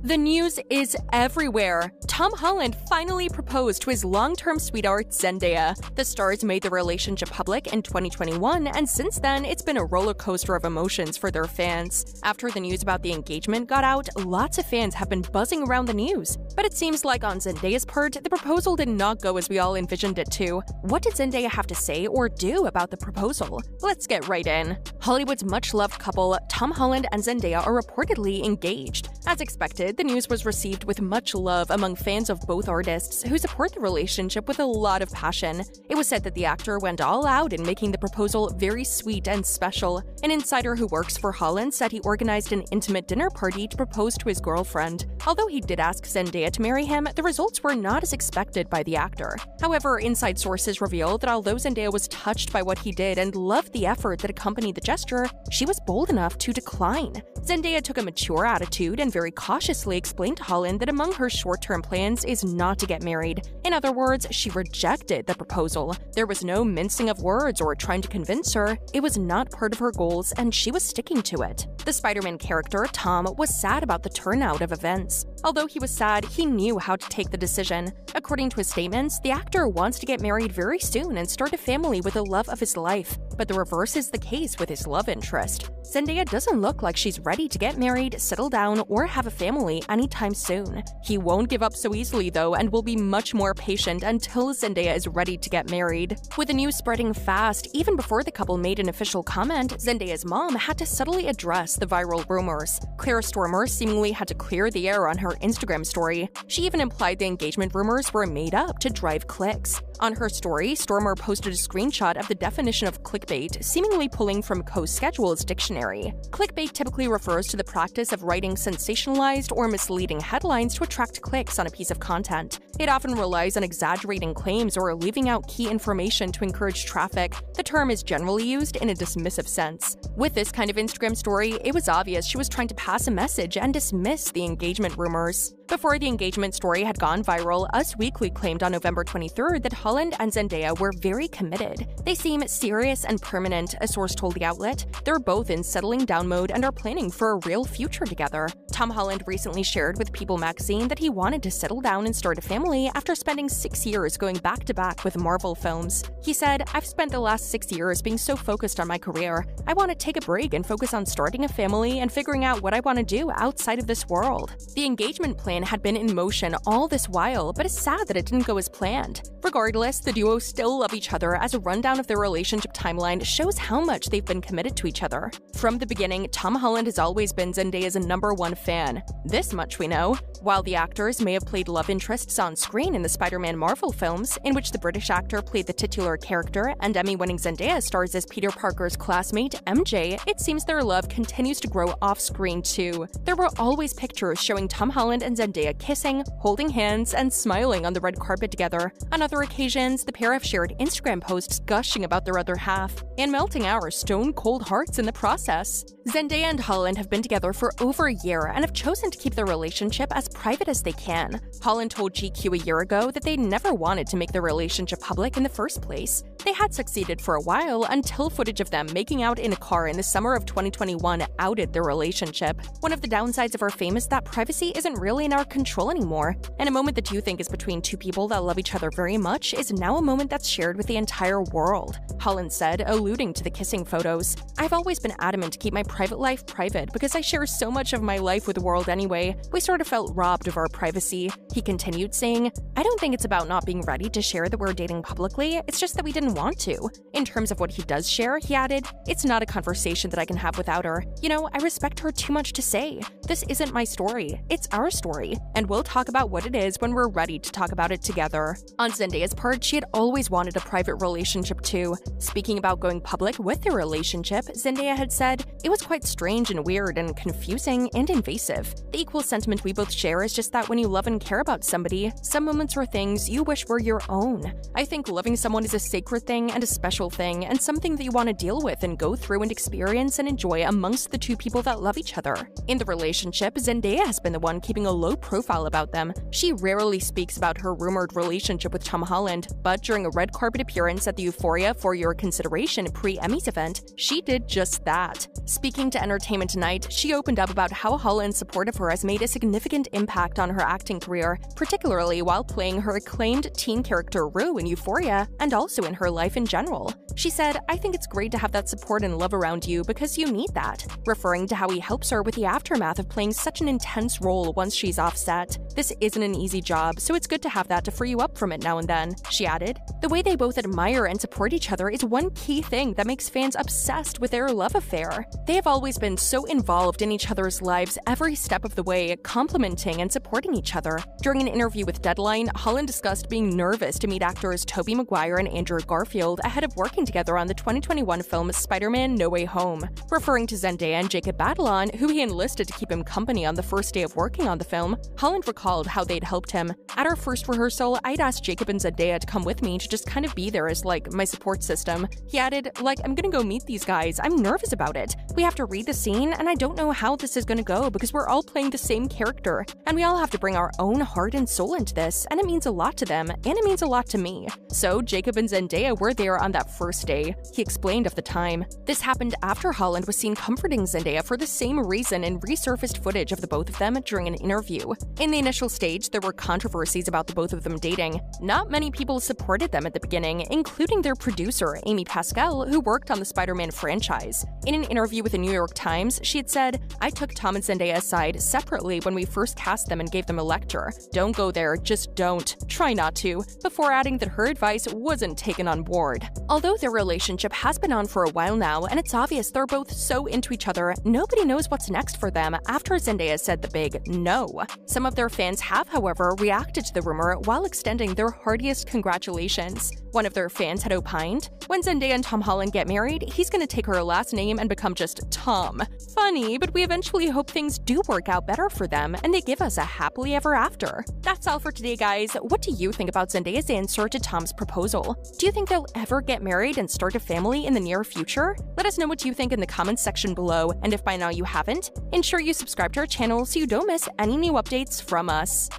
The news is everywhere. Tom Holland finally proposed to his long-term sweetheart Zendaya. The stars made their relationship public in 2021, and since then, it's been a roller coaster of emotions for their fans. After the news about the engagement got out, lots of fans have been buzzing around the news. But it seems like on Zendaya's part, the proposal did not go as we all envisioned it to. What did Zendaya have to say or do about the proposal? Let's get right in. Hollywood's much-loved couple, Tom Holland and Zendaya, are reportedly engaged. As expected, the news was received with much love among fans of both artists, who support the relationship with a lot of passion. It was said that the actor went all out in making the proposal very sweet and special. An insider who works for Holland said he organized an intimate dinner party to propose to his girlfriend. Although he did ask Zendaya to marry him, the results were not as expected by the actor. However, inside sources reveal that although Zendaya was touched by what he did and loved the effort that accompanied the gesture, she was bold enough to decline. Zendaya took a mature attitude and very cautiously explained to Holland that among her short-term plans is not to get married. In other words, she rejected the proposal. There was no mincing of words or trying to convince her. It was not part of her goals, and she was sticking to it. The Spider-Man character, Tom, was sad about the turnout of events. Although he was sad, he knew how to take the decision. According to his statements, the actor wants to get married very soon and start a family with the love of his life. But the reverse is the case with his love interest. Zendaya doesn't look like she's ready to get married, settle down, or have a family anytime soon. He won't give up so easily though, and will be much more patient until Zendaya is ready to get married. With the news spreading fast, even before the couple made an official comment, Zendaya's mom had to subtly address the viral rumors. Clara Stormer seemingly had to clear the air on her Instagram story. She even implied the engagement rumors were made up to drive clicks. On her story, Stormer posted a screenshot of the definition of clickbait, seemingly pulling from Co-Schedule's dictionary. Clickbait typically refers to the practice of writing sensationalized or misleading headlines to attract clicks on a piece of content. It often relies on exaggerating claims or leaving out key information to encourage traffic. The term is generally used in a dismissive sense. With this kind of Instagram story, it was obvious she was trying to pass a message and dismiss the engagement rumors. Before the engagement story had gone viral, Us Weekly claimed on November 23rd that Holland and Zendaya were very committed. They seem serious and permanent, a source told the outlet. They're both in settling down mode and are planning for a real future together. Tom Holland recently shared with People magazine that he wanted to settle down and start a family after spending 6 years going back-to-back with Marvel films. He said, "I've spent the last 6 years being so focused on my career. I want to take a break and focus on starting a family and figuring out what I want to do outside of this world." The engagement plan had been in motion all this while, but it's sad that it didn't go as planned. Regardless, the duo still love each other, as a rundown of their relationship timeline shows how much they've been committed to each other. From the beginning, Tom Holland has always been Zendaya's #1 fan. This much we know. While the actors may have played love interests on screen in the Spider-Man Marvel films, in which the British actor played the titular character and Emmy-winning Zendaya stars as Peter Parker's classmate MJ, it seems their love continues to grow off-screen too. There were always pictures showing Tom Holland and Zendaya kissing, holding hands, and smiling on the red carpet together. On other occasions, the pair have shared Instagram posts gushing about their other half, and melting our stone-cold hearts in the process. Zendaya and Holland have been together for over a year and have chosen to keep their relationship as private as they can. Holland told GQ a year ago that they never wanted to make their relationship public in the first place. They had succeeded for a while until footage of them making out in a car in the summer of 2021 outed their relationship. One of the downsides of our fame is that privacy isn't really in our control anymore, and a moment that you think is between two people that love each other very much is now a moment that's shared with the entire world, Holland said, alluding to the kissing photos. "I've always been adamant to keep my private life private because I share so much of my life with the world anyway. We sort of felt robbed of our privacy." He continued, saying, "I don't think it's about not being ready to share that we're dating publicly, it's just that we didn't want to." In terms of what he does share, he added, "It's not a conversation that I can have without her. You know, I respect her too much to say. This isn't my story, it's our story, and we'll talk about what it is when we're ready to talk about it together." On Zendaya's part, she had always wanted a private relationship too. Speaking about going public with their relationship, Zendaya had said, "It was quite strange and weird and confusing and invasive. The equal sentiment we both share is just that when you love and care about somebody, some moments or things you wish were your own. I think loving someone is a sacred thing and a special thing, and something that you want to deal with and go through and experience and enjoy amongst the two people that love each other. In the relationship, Zendaya has been the one keeping a low profile about them. She rarely speaks about her rumored relationship with Tom Holland, but during a red carpet appearance at the Euphoria For Your Consideration pre-Emmys event, she did just that. Speaking to Entertainment Tonight, she opened up about how Holland's support of her has made a significant impact on her acting career, particularly while playing her acclaimed teen character Rue in Euphoria, and also in her life in general. She said, "I think it's great to have that support and love around you because you need that," referring to how he helps her with the aftermath of playing such an intense role once she's off set. "This isn't an easy job, so it's good to have that to free you up from it now and then," she added. The way they both admire and support each other is one key thing that makes fans obsessed with their love affair. They have always been so involved in each other's lives every step of the way, complimenting and supporting each other. During an interview with Deadline, Holland discussed being nervous to meet actors Tobey Maguire and Andrew Garfield ahead of working together on the 2021 film Spider-Man: No Way Home. Referring to Zendaya and Jacob Batalon, who he enlisted to keep him company on the first day of working on the film, Holland recalled how they'd helped him. "At our first rehearsal, I'd asked Jacob and Zendaya to come with me to just kind of be there as, like, my support system." He added, "Like, I'm gonna go meet these guys. I'm nervous about it. We have to read the scene, and I don't know how this is gonna go because we're all playing the same character, and we all have to bring our own heart and soul into this, and it means a lot to them, and it means a lot to me." So Jacob and Zendaya were there on that first day, he explained of the time. This happened after Holland was seen comforting Zendaya for the same reason in resurfaced footage of the both of them during an interview. In the initial stage, there were controversies about the both of them dating. Not many people supported them at the beginning, including their producer, Amy Pascal, who worked on the Spider-Man franchise. In an interview with the New York Times, she had said, "I took Tom and Zendaya aside separately when we first cast them and gave them a lecture. Don't go there, just don't. Try not to," before adding that her advice wasn't taken on board. Although their relationship has been on for a while now, and it's obvious they're both so into each other, nobody knows what's next for them after Zendaya said the big no. Some of their fans have, however, reacted to the rumor while extending their heartiest congratulations. One of their fans had opined, "When Zendaya and Tom Holland get married, he's gonna take her last name and become just Tom. Funny, but we eventually hope things do work out better for them and they give us a happily ever after." That's all for today, guys. What do you think about Zendaya's answer to Tom's proposal? Do you think they'll ever get married and start a family in the near future? Let us know what you think in the comments section below, and if by now you haven't, ensure you subscribe to our channel so you don't miss any new updates from us.